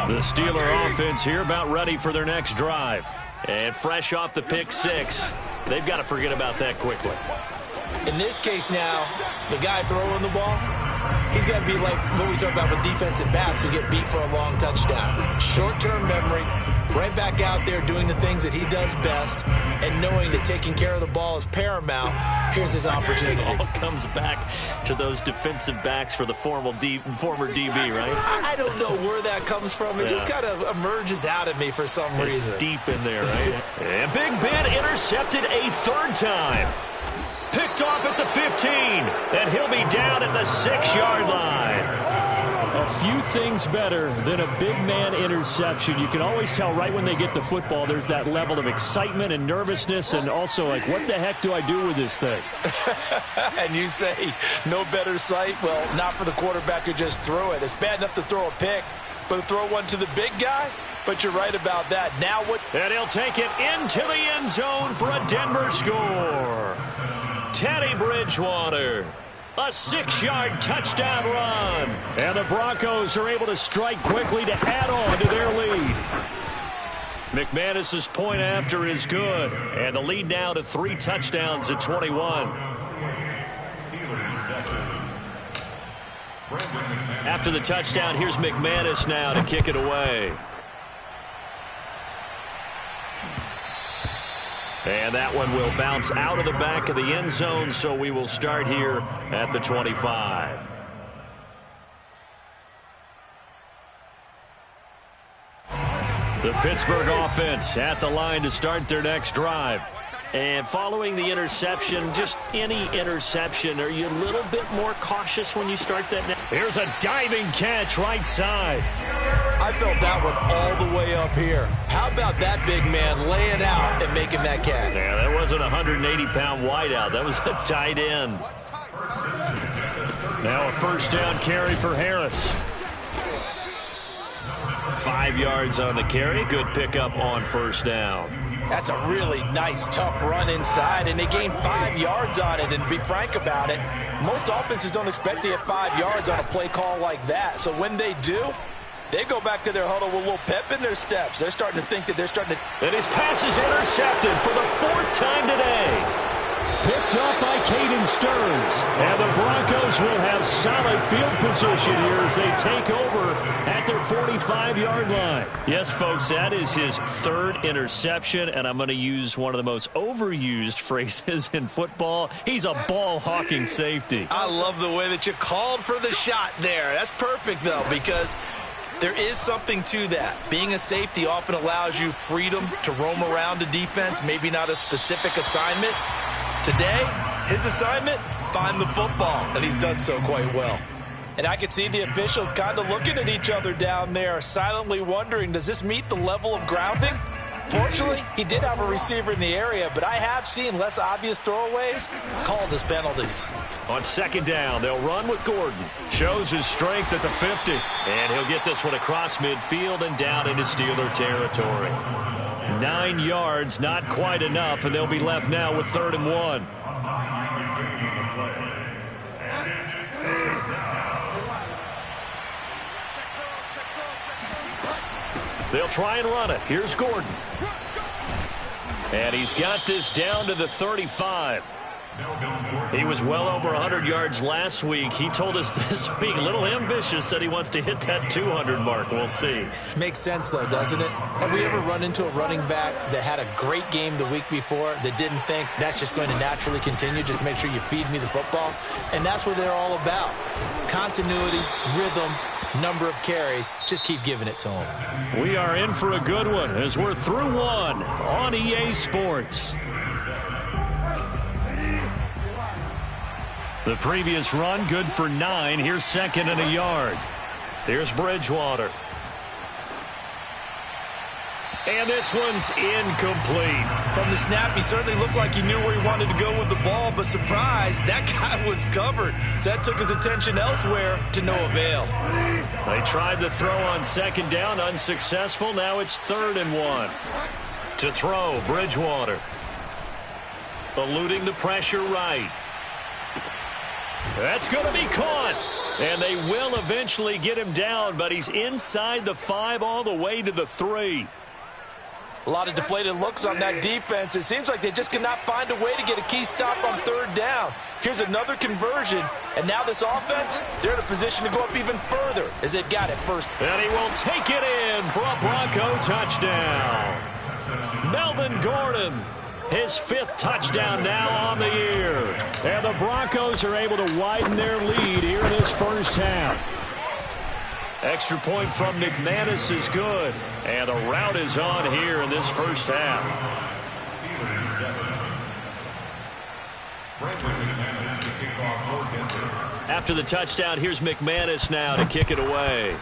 The Steeler offense here about ready for their next drive. And fresh off the pick six, they've got to forget about that quickly. In this case now, the guy throwing the ball, he's got to be like what we talk about with defensive backs who get beat for a long touchdown. Short-term memory, right back out there doing the things that he does best, and knowing that taking care of the ball is paramount. Here's his opportunity. It all comes back to those defensive backs for the former DB, right? I don't know where that comes from. It just kind of emerges out at me for some reason. It's deep in there, right? And Big Ben intercepted a third time. Picked off at the 15, and he'll be down at the 6-yard line. A few things better than a big man interception. You can always tell right when they get the football, there's that level of excitement and nervousness, and also like, what the heck do I do with this thing? And you say no better sight? Well, not for the quarterback who just threw it. It's bad enough to throw a pick, but to throw one to the big guy? But you're right about that. Now what? And he'll take it into the end zone for a Denver score. Teddy Bridgewater. A 6-yard touchdown run. And the Broncos are able to strike quickly to add on to their lead. McManus's point after is good. And the lead now to 3 touchdowns at 21. After the touchdown, here's McManus now to kick it away. And that one will bounce out of the back of the end zone, so we will start here at the 25. The Pittsburgh offense at the line to start their next drive. And following the interception, just any interception, are you a little bit more cautious when you start that? Here's a diving catch right side. I felt that one all the way up here. How about that big man laying out and making that catch? Yeah, that wasn't a 180-pound wideout. That was a tight end. Now a first down carry for Harris. 5 yards on the carry. Good pickup on first down. That's a really nice, tough run inside, and they gained 5 yards on it. And to be frank about it, most offenses don't expect to get 5 yards on a play call like that. So when they do, they go back to their huddle with a little pep in their steps. They're starting to think that they're starting to... And his pass is intercepted for the 4th time today. Picked up by Caden Stearns. And the Broncos will have solid field position here as they take over at their 45-yard line. Yes, folks, that is his 3rd interception, and I'm going to use one of the most overused phrases in football. He's a ball-hawking safety. I love the way that you called for the shot there. That's perfect, though, because there is something to that. Being a safety often allows you freedom to roam around the defense, maybe not a specific assignment. Today, his assignment, find the football, and he's done so quite well. And I could see the officials kind of looking at each other down there, silently wondering, does this meet the level of grounding? Fortunately, he did have a receiver in the area, but I have seen less obvious throwaways called as penalties. On second down, they'll run with Gordon. Shows his strength at the 50. And he'll get this one across midfield and down into Steeler territory. 9 yards, not quite enough, and they'll be left now with 3rd and 1. They'll try and run it. Here's Gordon. And he's got this down to the 35. He was well over 100 yards last week. He told us this week, a little ambitious, said he wants to hit that 200 mark. We'll see. Makes sense, though, doesn't it? Have we ever run into a running back that had a great game the week before that didn't think that's just going to naturally continue? Just make sure you feed me the football. And that's what they're all about. Continuity, rhythm, number of carries. Just keep giving it to them. We are in for a good one as we're through one on EA Sports. The previous run, good for 9. Here's 2nd and a yard. Here's Bridgewater. And this one's incomplete. From the snap, he certainly looked like he knew where he wanted to go with the ball, but surprise, that guy was covered. So that took his attention elsewhere to no avail. They tried the throw on 2nd down, unsuccessful. Now it's 3rd and 1. To throw, Bridgewater. Eluding the pressure right. That's going to be caught. And they will eventually get him down, but he's inside the 5 all the way to the 3. A lot of deflated looks on that defense. It seems like they just cannot find a way to get a key stop on 3rd down. Here's another conversion, and now this offense, they're in a position to go up even further as they've got it first. And he will take it in for a Bronco touchdown. Melvin Gordon, his 5th touchdown now on the year. And the Broncos are able to widen their lead here in this first half. Extra point from McManus is good. And the route is on here in this first half. After the touchdown, here's McManus now to kick it away.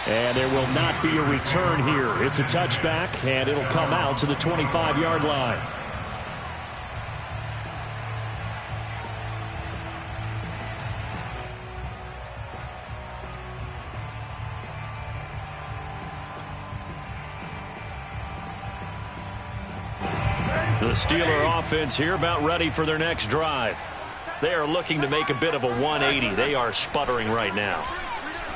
And there will not be a return here. It's a touchback, and it'll come out to the 25-yard line. The Steeler offense here about ready for their next drive. They are looking to make a bit of a 180. They are sputtering right now.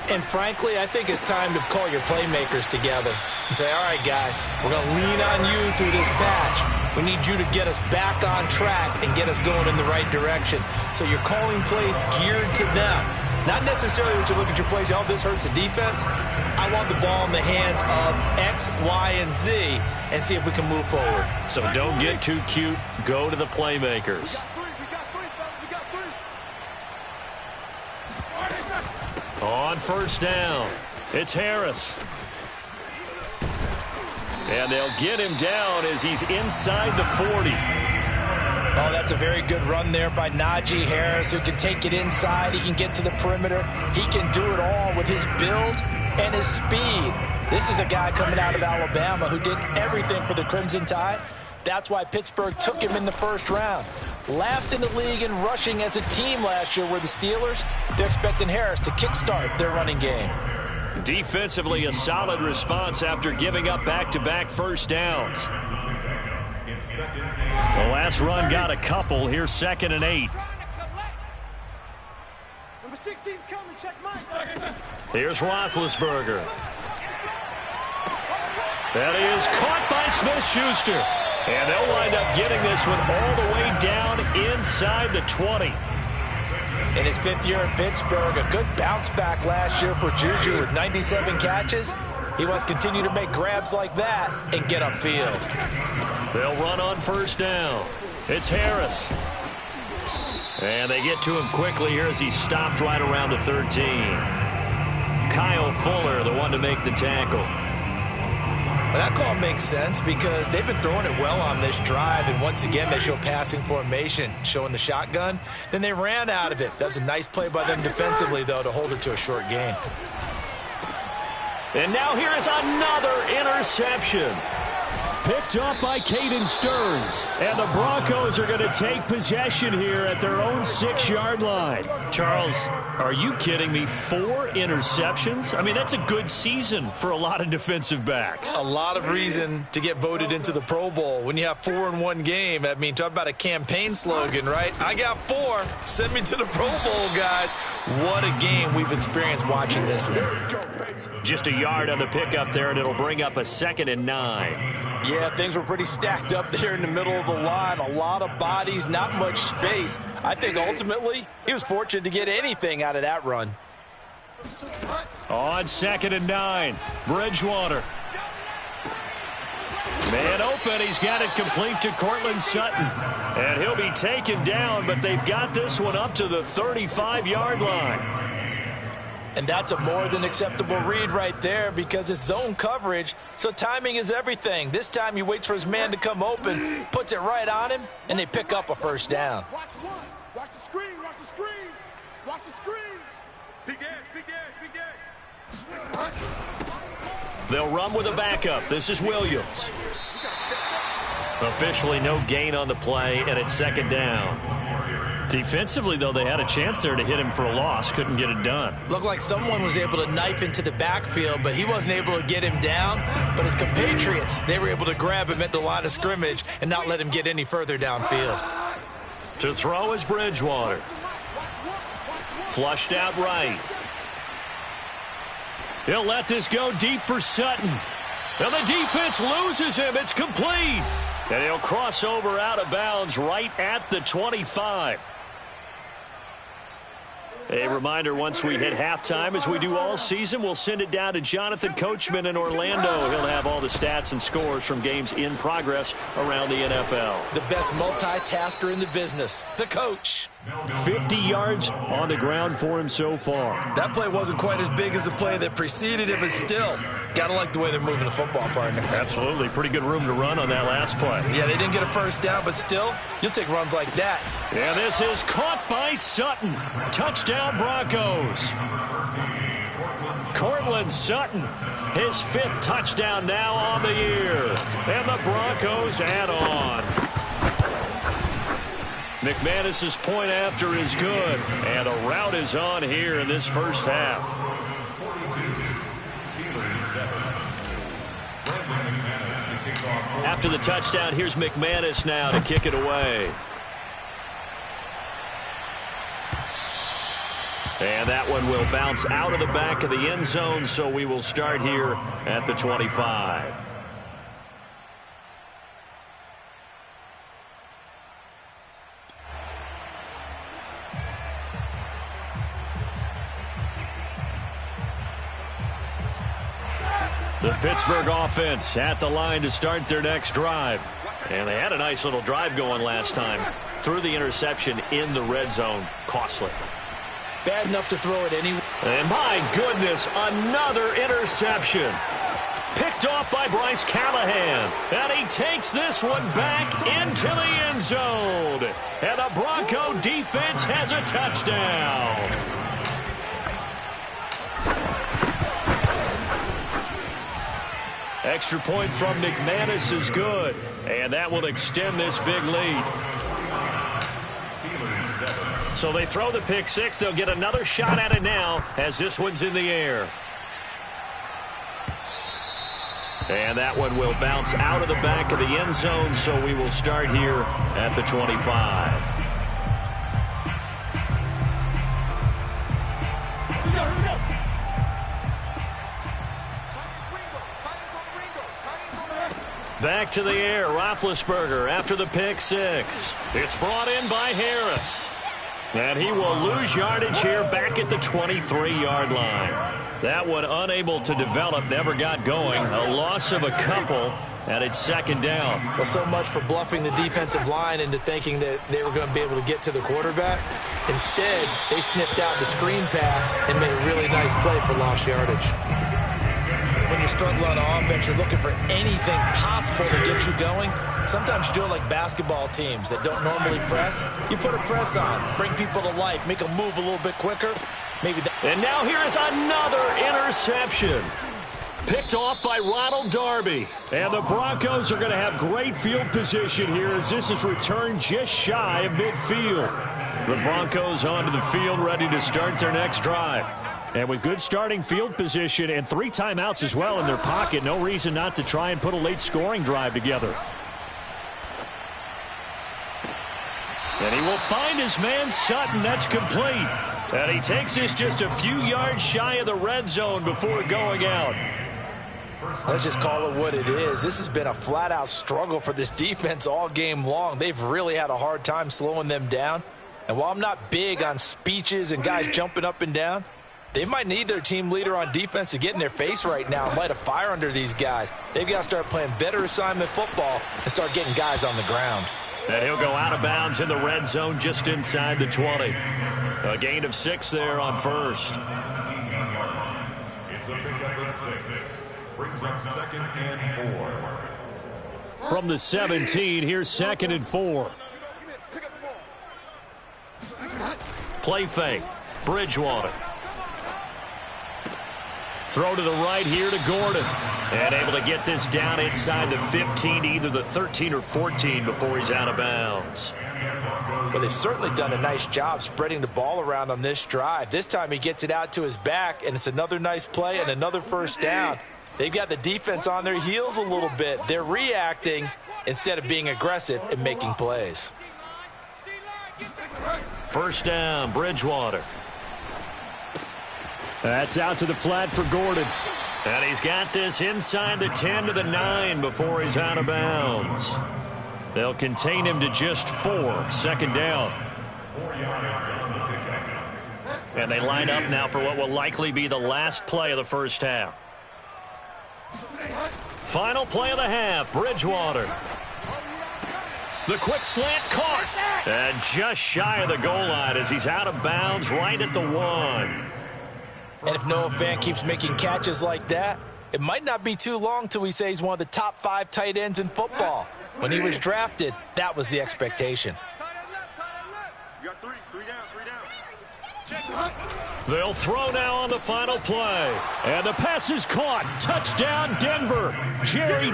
And frankly, I think it's time to call your playmakers together and say, all right, guys, we're going to lean on you through this patch. We need you to get us back on track and get us going in the right direction. So you're calling plays geared to them. Not necessarily when you look at your plays, oh, this hurts the defense. I want the ball in the hands of X, Y, and Z and see if we can move forward. So don't get too cute. Go to the playmakers. On 1st down, it's Harris. And they'll get him down as he's inside the 40. Oh, that's a very good run there by Najee Harris, who can take it inside. He can get to the perimeter. He can do it all with his build and his speed. This is a guy coming out of Alabama who did everything for the Crimson Tide. That's why Pittsburgh took him in the 1st round. Last in the league in rushing as a team last year were the Steelers. They're expecting Harris to kickstart their running game. Defensively, a solid response after giving up back-to-back 1st downs. The last run got a couple. Here's 2nd and 8. Number 16's coming. Check mine. Here's Roethlisberger. That is caught by Smith-Schuster. And they'll wind up getting this one all the way down inside the 20. In his 5th year in Pittsburgh, a good bounce back last year for Juju with 97 catches. He wants to continue to make grabs like that and get upfield. They'll run on 1st down. It's Harris. And they get to him quickly here as he stopped right around the 13. Kyle Fuller, the one to make the tackle. Well, that call makes sense because they've been throwing it well on this drive, and once again they show passing formation, showing the shotgun. Then they ran out of it. That's a nice play by them defensively, though, to hold it to a short gain. And now here is another interception. Picked up by Caden Stearns. And the Broncos are going to take possession here at their own 6-yard line. Charles, are you kidding me? 4 interceptions? I mean, that's a good season for a lot of defensive backs. A lot of reason to get voted into the Pro Bowl. When you have 4 in one game, I mean, talk about a campaign slogan, right? I got 4. Send me to the Pro Bowl, guys. What a game we've experienced watching this one. Just a yard on the pickup there, and it'll bring up a 2nd and 9. Yeah, things were pretty stacked up there in the middle of the line. A lot of bodies, not much space. I think ultimately he was fortunate to get anything out of that run. On 2nd and 9, Bridgewater. Man open, he's got it complete to Cortland Sutton. And he'll be taken down, but they've got this one up to the 35-yard line. And that's a more than acceptable read right there because it's zone coverage, so timing is everything. This time he waits for his man to come open, puts it right on him, and they pick up a 1st down. Watch one. Watch the screen. Watch the screen. Watch the screen. Big edge. Big edge. Big edge. They'll run with a backup. This is Williams. Officially no gain on the play, and it's 2nd down. Defensively, though, they had a chance there to hit him for a loss. Couldn't get it done. Looked like someone was able to knife into the backfield, but he wasn't able to get him down. But his compatriots, they were able to grab him at the line of scrimmage and not let him get any further downfield. To throw is Bridgewater. Flushed out right. He'll let this go deep for Sutton. And the defense loses him. It's complete. And he'll cross over out of bounds right at the 25. A reminder, once we hit halftime, as we do all season, we'll send it down to Jonathan Coachman in Orlando. He'll have all the stats and scores from games in progress around the NFL. The best multitasker in the business, the coach. 50 yards on the ground for him so far. That play wasn't quite as big as the play that preceded it, but still, got to like the way they're moving the football, partner. Absolutely. Pretty good room to run on that last play. Yeah, they didn't get a first down, but still, you'll take runs like that. And this is caught by Sutton. Touchdown, Broncos. Cortland Sutton, his 5th touchdown now on the year. And the Broncos add on. McManus's point after is good. And a rout is on here in this first half. After the touchdown, here's McManus now to kick it away. And that one will bounce out of the back of the end zone, so we will start here at the 25. The Pittsburgh offense at the line to start their next drive. And they had a nice little drive going last time. Threw the interception in the red zone. Costly. Bad enough to throw it anyway. And my goodness, another interception. Picked off by Bryce Callahan. And he takes this one back into the end zone. And the Bronco defense has a touchdown. Extra point from McManus is good. And that will extend this big lead. So they throw the pick six. They'll get another shot at it now as this one's in the air. And that one will bounce out of the back of the end zone, so we will start here at the 25. Back to the air, Roethlisberger after the pick six. It's brought in by Harris. And he will lose yardage here back at the 23-yard line. That one unable to develop, never got going. A loss of a couple, and it's second down. Well, so much for bluffing the defensive line into thinking that they were going to be able to get to the quarterback. Instead, they sniffed out the screen pass and made a really nice play for lost yardage. When you're struggling on offense, you're looking for anything possible to get you going. Sometimes you do it like basketball teams that don't normally press. You put a press on, bring people to life, make them move a little bit quicker. Maybe that. And now here is another interception. Picked off by Ronald Darby. And the Broncos are going to have great field position here as this is returned just shy of midfield. The Broncos onto the field ready to start their next drive. And with good starting field position and 3 timeouts as well in their pocket, no reason not to try and put a late scoring drive together. And he will find his man Sutton. That's complete. And he takes this just a few yards shy of the red zone before going out. Let's just call it what it is. This has been a flat-out struggle for this defense all game long. They've really had a hard time slowing them down. And while I'm not big on speeches and guys jumping up and down, they might need their team leader on defense to get in their face right now and light a fire under these guys. They've got to start playing better assignment football and start getting guys on the ground. And he'll go out of bounds in the red zone just inside the 20. A gain of 6 there on first. It's a pickup of 6. Brings up 2nd and 4. From the 17, here's 2nd and 4. Play fake. Bridgewater. Throw to the right here to Gordon. And able to get this down inside the 15, either the 13 or 14 before he's out of bounds. Well, they've certainly done a nice job spreading the ball around on this drive. This time he gets it out to his back, and it's another nice play and another first down. They've got the defense on their heels a little bit. They're reacting instead of being aggressive and making plays. First down, Bridgewater. That's out to the flat for Gordon. And he's got this inside the 10 to the 9 before he's out of bounds. They'll contain him to just 4. Second down. And they line up now for what will likely be the last play of the first half. Final play of the half, Bridgewater. The quick slant caught. And just shy of the goal line as he's out of bounds right at the 1. And if Noah Fant keeps making catches like that, it might not be too long till we say he's one of the top 5 tight ends in football. When he was drafted, that was the expectation. You got three down. They'll throw now on the final play. And the pass is caught. Touchdown, Denver. Jerry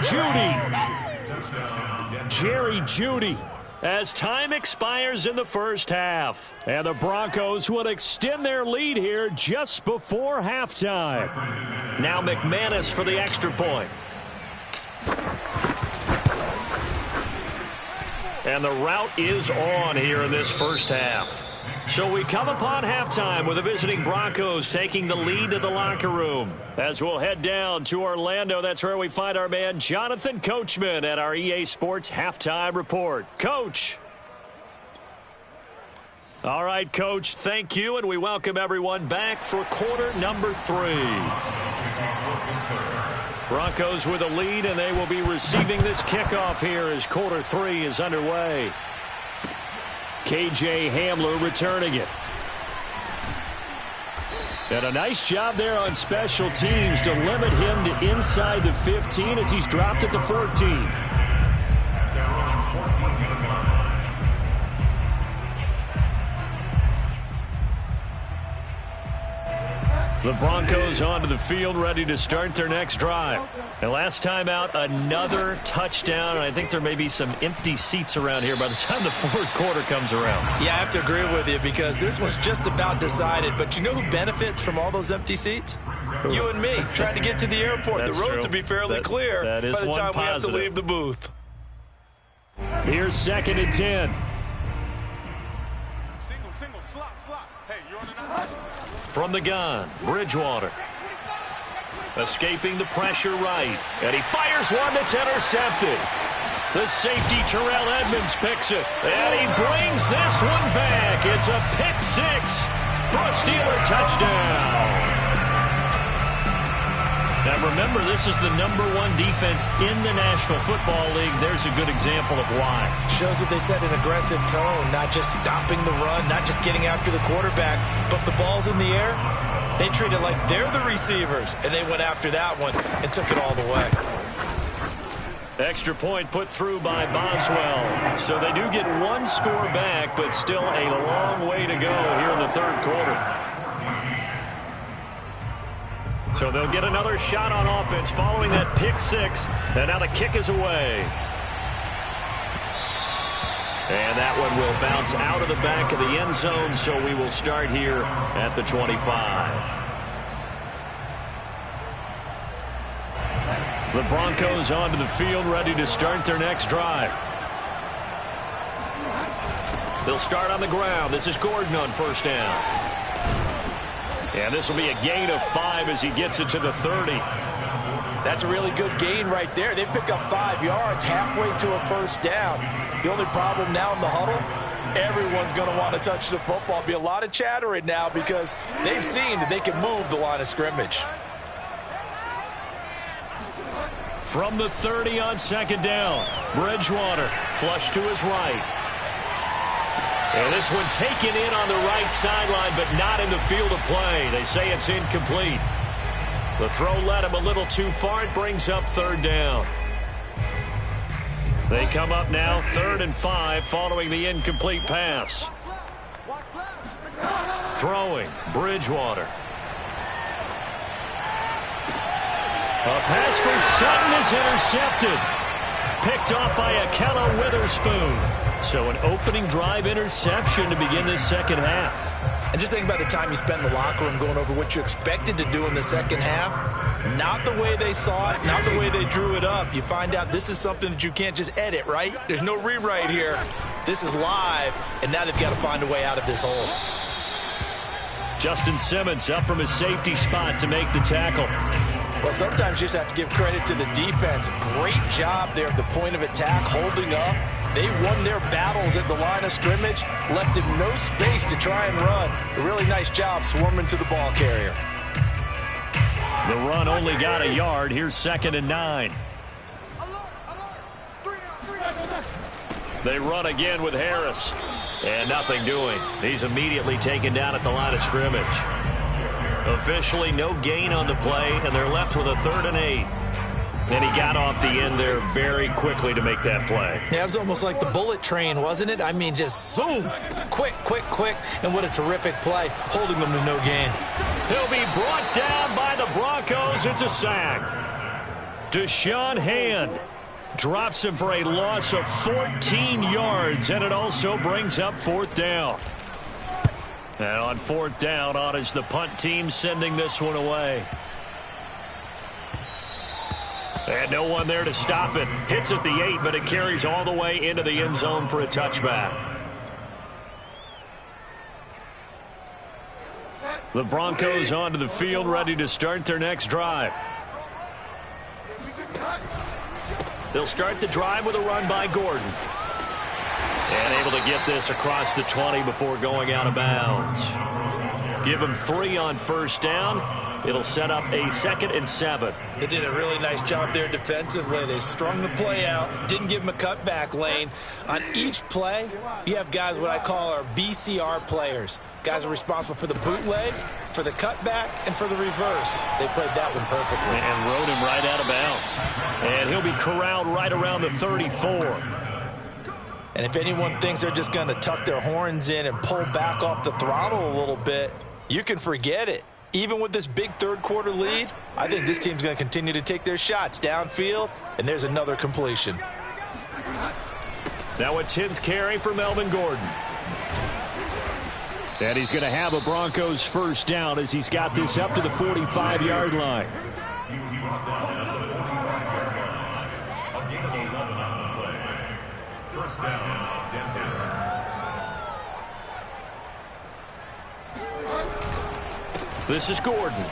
Jeudy. As time expires in the first half. And the Broncos will extend their lead here just before halftime. Now McManus for the extra point. And the route is on here in this first half. So we come upon halftime with the visiting Broncos taking the lead to the locker room. As we'll head down to Orlando, that's where we find our man Jonathan Coachman at our EA Sports Halftime Report. Coach. All right, Coach, thank you, and we welcome everyone back for quarter number 3. Broncos with a lead, and they will be receiving this kickoff here as quarter 3 is underway. KJ Hamler returning it. And a nice job there on special teams to limit him to inside the 15 as he's dropped at the 14. The Broncos onto the field, ready to start their next drive. And last time out, another touchdown. And I think there may be some empty seats around here by the time the fourth quarter comes around. Yeah, I have to agree with you because this one's just about decided. But you know who benefits from all those empty seats? You and me, trying to get to the airport. That's the roads true. will be fairly clear that is by the time one we have to positive. leave the booth. Here's 2nd and 10. Single, slot. Hey, you're on the 9. From the gun, Bridgewater. Escaping the pressure right. And he fires one that's intercepted. The safety, Terrell Edmonds, picks it. And he brings this one back. It's a pick 6 for a Steeler touchdown. Now remember, this is the #1 defense in the National Football League. There's a good example of why. Shows that they set an aggressive tone, not just stopping the run, not just getting after the quarterback, but the ball's in the air. They treat it like they're the receivers, and they went after that one and took it all the way. Extra point put through by Boswell. So they do get one score back, but still a long way to go here in the third quarter. So they'll get another shot on offense following that pick 6. And now the kick is away. And that one will bounce out of the back of the end zone, so we will start here at the 25. The Broncos onto the field, ready to start their next drive. They'll start on the ground. This is Gordon on first down. And this will be a gain of 5 as he gets it to the 30. That's a really good gain right there. They pick up 5 yards halfway to a first down. The only problem now in the huddle, everyone's going to want to touch the football. Be a lot of chattering now because they've seen that they can move the line of scrimmage. From the 30 on second down, Bridgewater flush to his right. And this one taken in on the right sideline, but not in the field of play. They say it's incomplete. The throw led him a little too far. It brings up third down. They come up now 3rd and 5 following the incomplete pass. Throwing, Bridgewater. A pass for Sutton is intercepted. picked off by Akella Witherspoon. So an opening drive interception to begin this second half. And just think about the time you spent in the locker room going over what you expected to do in the second half. Not the way they saw it, not the way they drew it up. You find out this is something that you can't just edit, right? There's no rewrite here. This is live, and now they've got to find a way out of this hole. Justin Simmons up from his safety spot to make the tackle. Well, sometimes you just have to give credit to the defense. Great job there at the point of attack, holding up. They won their battles at the line of scrimmage, left him no space to try and run. A really nice job swarming to the ball carrier. The run only got a yard. Here's 2nd and 9. They run again with Harris. And nothing doing. He's immediately taken down at the line of scrimmage. Officially no gain on the play, and they're left with a 3rd and 8. And he got off the end there very quickly to make that play. Yeah, it was almost like the bullet train, wasn't it? I mean, just zoom. Quick, quick, quick. And what a terrific play, holding them to no gain. He'll be brought down by the Broncos. It's a sack. Deshaun Hand drops him for a loss of 14 yards, and it also brings up 4th down. And on 4th down, on is the punt team sending this one away. And no one there to stop it. Hits at the 8, but it carries all the way into the end zone for a touchback. The Broncos onto the field, ready to start their next drive. They'll start the drive with a run by Gordon. And able to get this across the 20 before going out of bounds. Give him 3 on 1st down. It'll set up a 2nd and 7. They did a really nice job there defensively. They strung the play out, didn't give him a cutback lane. On each play, you have guys what I call our BCR players. Guys are responsible for the bootleg, for the cutback, and for the reverse. They played that one perfectly. And rode him right out of bounds. And he'll be corralled right around the 34. And if anyone thinks they're just going to tuck their horns in and pull back off the throttle a little bit, you can forget it. Even with this big 3rd quarter lead, I think this team's going to continue to take their shots downfield, and there's another completion. Now a 10th carry for Melvin Gordon. And he's going to have a Broncos 1st down as he's got this up to the 45-yard line. This is Gordon.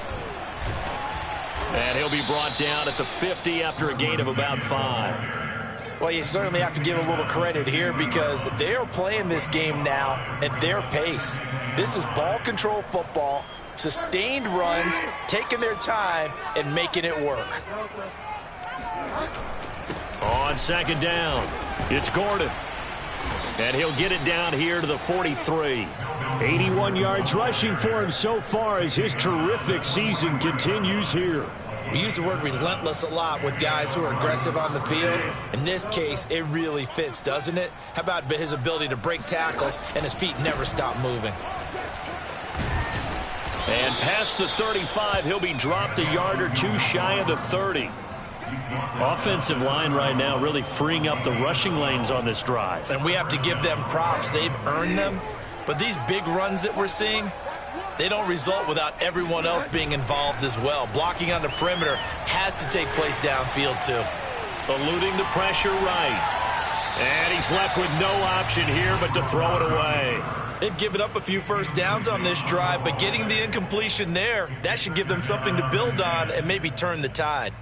And he'll be brought down at the 50 after a gain of about 5. Well, you certainly have to give a little credit here because they are playing this game now at their pace. This is ball control football, sustained runs, taking their time, and making it work. On 2nd down, it's Gordon. And he'll get it down here to the 43. 81 yards rushing for him so far as his terrific season continues here. We use the word relentless a lot with guys who are aggressive on the field. In this case, it really fits, doesn't it? How about his ability to break tackles and his feet never stop moving? And past the 35, he'll be dropped a yard or 2 shy of the 30. Offensive line right now really freeing up the rushing lanes on this drive. And we have to give them props. They've earned them. But these big runs that we're seeing, they don't result without everyone else being involved as well. Blocking on the perimeter has to take place downfield too. Eluding the pressure right. And he's left with no option here but to throw it away. They've given up a few 1st downs on this drive, but getting the incompletion there, that should give them something to build on and maybe turn the tide.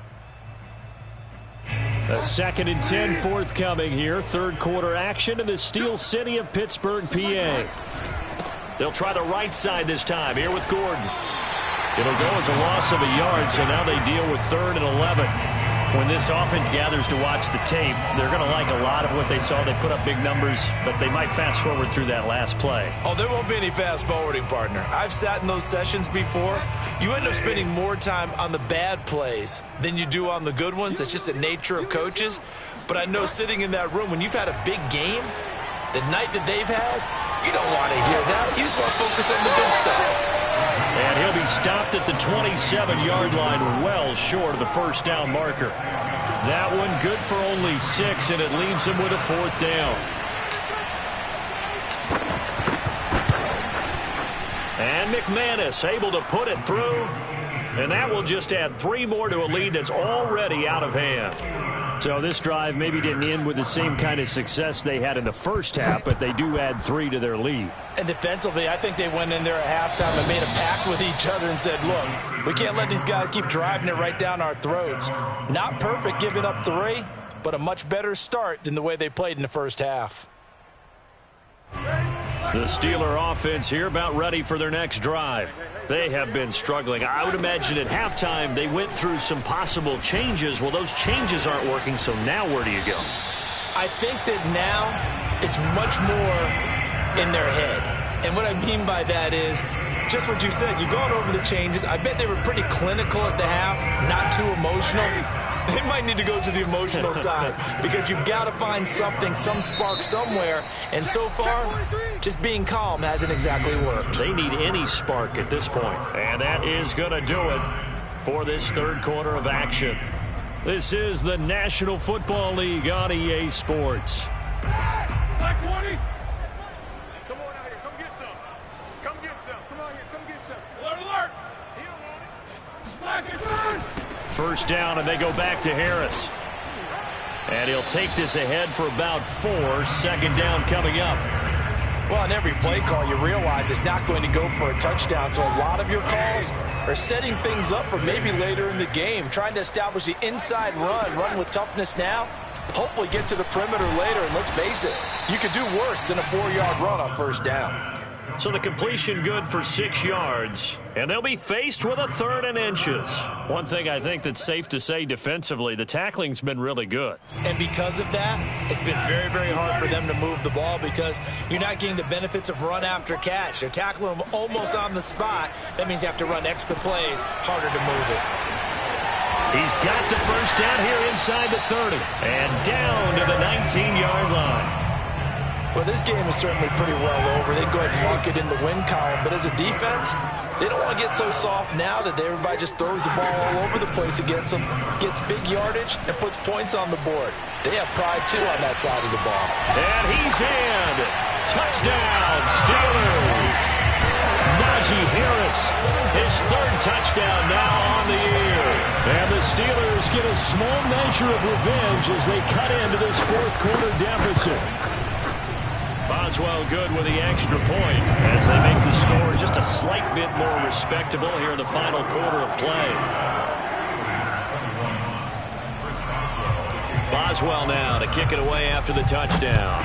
A 2nd and 10 forthcoming here. 3rd quarter action in the Steel City of Pittsburgh, PA. They'll try the right side this time here with Gordon. It'll go as a loss of a yard, so now they deal with 3rd and 11. When this offense gathers to watch the tape, they're going to like a lot of what they saw. They put up big numbers, but they might fast forward through that last play. Oh, there won't be any fast forwarding, partner. I've sat in those sessions before. You end up spending more time on the bad plays than you do on the good ones. That's just the nature of coaches. But I know sitting in that room, when you've had a big game, the night that they've had, you don't want to hear that. You just want to focus on the good stuff. And he'll be stopped at the 27-yard line, well short of the 1st down marker. That one good for only 6, and it leaves him with a 4th down. And McManus able to put it through, and that will just add 3 more to a lead that's already out of hand. So this drive maybe didn't end with the same kind of success they had in the first half, but they do add 3 to their lead. And defensively, I think they went in there at halftime and made a pact with each other and said, look, we can't let these guys keep driving it right down our throats. Not perfect giving up 3, but a much better start than the way they played in the first half. The Steeler offense here about ready for their next drive. They have been struggling. I would imagine at halftime they went through some possible changes. Well, those changes aren't working, so now where do you go? I think that now it's much more in their head. And what I mean by that is just what you said. You've gone over the changes. I bet they were pretty clinical at the half, not too emotional. They might need to go to the emotional side because you've got to find something, some spark somewhere. And so far, just being calm hasn't exactly worked. They need any spark at this point. And that is going to do it for this third quarter of action. This is the National Football League on EA Sports. Black 20. Come on out here. Come get some. Come get some. Come on here. Come get some. Alert, alert. He don't want it. Black, it's on. First down, and they go back to Harris. And he'll take this ahead for about 4. Second down coming up. Well, on every play call, you realize it's not going to go for a touchdown. So a lot of your calls are setting things up for maybe later in the game, trying to establish the inside run with toughness now, hopefully get to the perimeter later. And let's face it, you could do worse than a 4-yard run on first down. So the completion good for 6 yards, and they'll be faced with a 3rd and inches. One thing I think that's safe to say defensively, the tackling's been really good. And because of that, it's been very, very hard for them to move the ball because you're not getting the benefits of run after catch. They're tackling them almost on the spot. That means you have to run extra plays, harder to move it. He's got the first down here inside the 30, and down to the 19-yard line. Well, this game is certainly pretty well over. They'd go ahead and mark it in the win column. But as a defense, they don't want to get so soft now that everybody just throws the ball all over the place against them, gets big yardage, and puts points on the board. They have pride, too, on that side of the ball. And he's in. Touchdown, Steelers. Najee Harris, his 3rd touchdown now on the year. And the Steelers get a small measure of revenge as they cut into this 4th quarter deficit. Boswell good with the extra point as they make the score just a slight bit more respectable here in the final quarter of play. Boswell now to kick it away after the touchdown.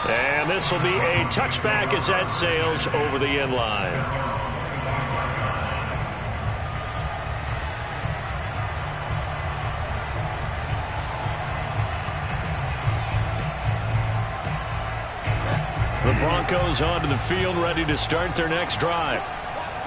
And this will be a touchback as that sails over the end line. The Broncos onto the field, ready to start their next drive.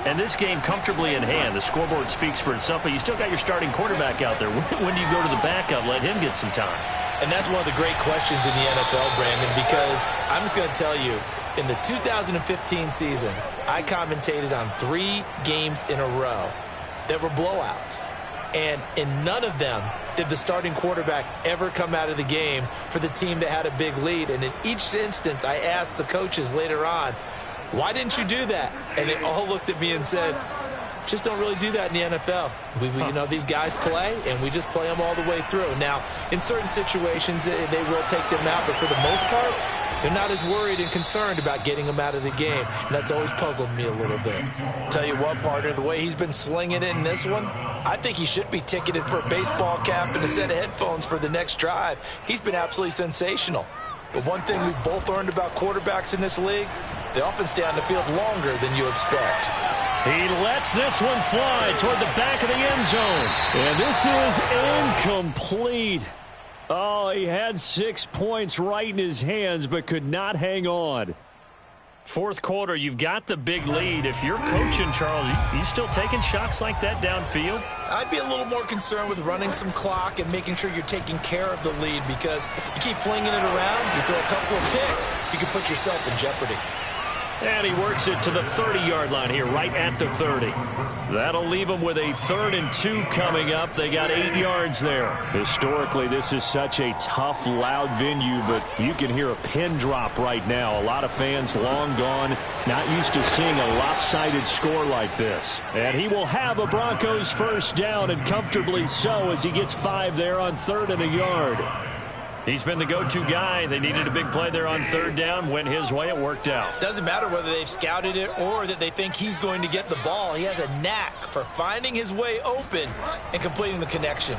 And this game comfortably in hand. The scoreboard speaks for itself, but you still got your starting quarterback out there. When do you go to the backup, let him get some time? And that's one of the great questions in the NFL, Brandon, because I'm just going to tell you, in the 2015 season, I commentated on 3 games in a row that were blowouts. And in none of them did the starting quarterback ever come out of the game for the team that had a big lead. And in each instance, I asked the coaches later on, why didn't you do that? And they all looked at me and said, just don't really do that in the NFL. You know, these guys play, and we just play them all the way through. Now, in certain situations, they will take them out, but for the most part, they're not as worried and concerned about getting them out of the game, and that's always puzzled me a little bit. Tell you what, partner, the way he's been slinging it in this one, I think he should be ticketed for a baseball cap and a set of headphones for the next drive. He's been absolutely sensational. But one thing we've both learned about quarterbacks in this league, they often stay on the field longer than you expect. He lets this one fly toward the back of the end zone. And this is incomplete. Oh, he had 6 points right in his hands, but could not hang on. 4th quarter, you've got the big lead. If you're coaching, Charles, you still taking shots like that downfield? I'd be a little more concerned with running some clock and making sure you're taking care of the lead, because you keep flinging it around, you throw a couple of picks, you can put yourself in jeopardy. And he works it to the 30-yard line here, right at the 30. That'll leave them with a 3rd and 2 coming up. They got 8 yards there. Historically, this is such a tough, loud venue, but you can hear a pin drop right now. A lot of fans long gone, not used to seeing a lopsided score like this. And he will have a Broncos first down, and comfortably so, as he gets 5 there on 3rd and a yard. He's been the go-to guy. They needed a big play there on 3rd down. Went his way. It worked out. Doesn't matter whether they've scouted it or that they think he's going to get the ball. He has a knack for finding his way open and completing the connection.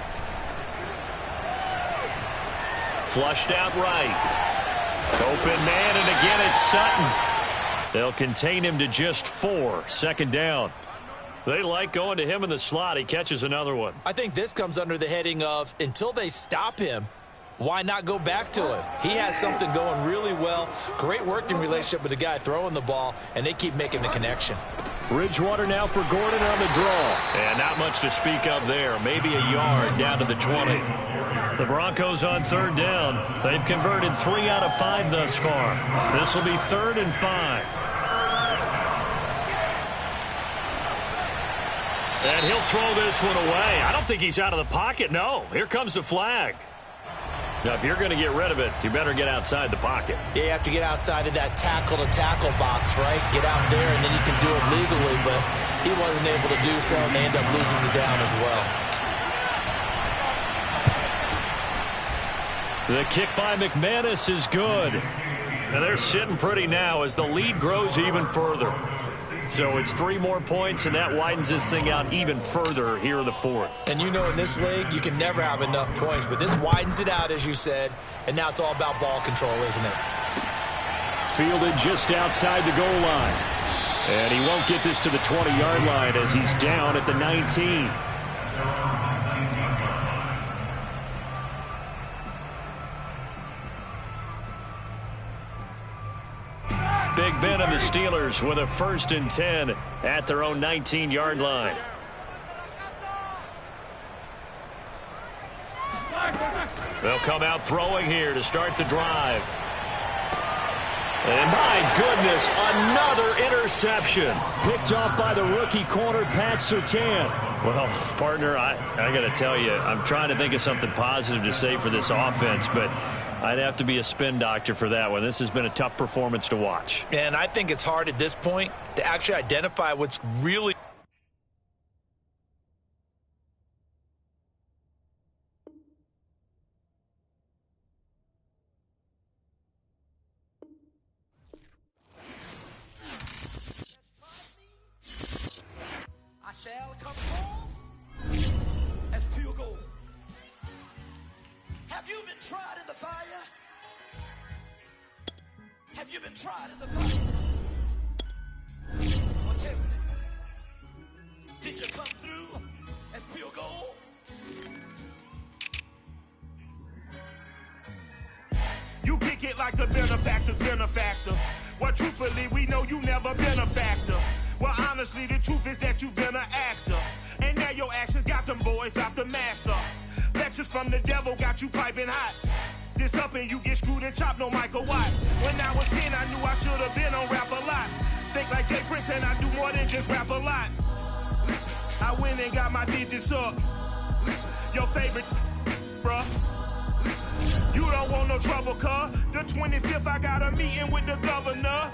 Flushed out right. Open man, and again it's Sutton. They'll contain him to just 4. 2nd down. They like going to him in the slot. He catches another one. I think this comes under the heading of, until they stop him, why not go back to him? He has something going really well. Great working relationship with the guy throwing the ball, and they keep making the connection. Bridgewater now for Gordon on the draw. And not much to speak of there. Maybe a yard down to the 20. The Broncos on 3rd down. They've converted 3 out of 5 thus far. This will be 3rd and 5. And he'll throw this one away. I don't think he's out of the pocket. No, here comes the flag. Now, if you're going to get rid of it, you better get outside the pocket. Yeah, you have to get outside of that tackle-to-tackle box, right? Get out there, and then you can do it legally, but he wasn't able to do so, and they end up losing the down as well. The kick by McManus is good. And they're sitting pretty now as the lead grows even further. So it's 3 more points, and that widens this thing out even further here in the 4th. And you know in this league, you can never have enough points, but this widens it out, as you said, and now it's all about ball control, isn't it? Fielded just outside the goal line. And he won't get this to the 20-yard line as he's down at the 19. Big Ben and the Steelers with a 1st and 10 at their own 19-yard line. They'll come out throwing here to start the drive. And my goodness, another interception. Picked off by the rookie corner, Pat Surtain. Well, partner, I got to tell you, I'm trying to think of something positive to say for this offense, but I'd have to be a spin doctor for that one. This has been a tough performance to watch. And I think it's hard at this point to actually identify what's really... I shall come forth as pure gold. Have you been tried in the fire? Have you been tried in the fire? Well, tell me, did you come through as pure gold? You kick it like the benefactor's benefactor. Well, truthfully, we know you never been a factor. Well, honestly, the truth is that you've been an actor. And now your actions got them boys, got the mask up. Lectures from the devil got you piping hot. This up and you get screwed and chopped, no Michael Watts. When I was 10, I knew I should have been on rap a lot. Think like Jay Prince and I do more than just rap a lot. I went and got my digits up. Your favorite, bruh. You don't want no trouble, cuz. The 25th, I got a meeting with the governor.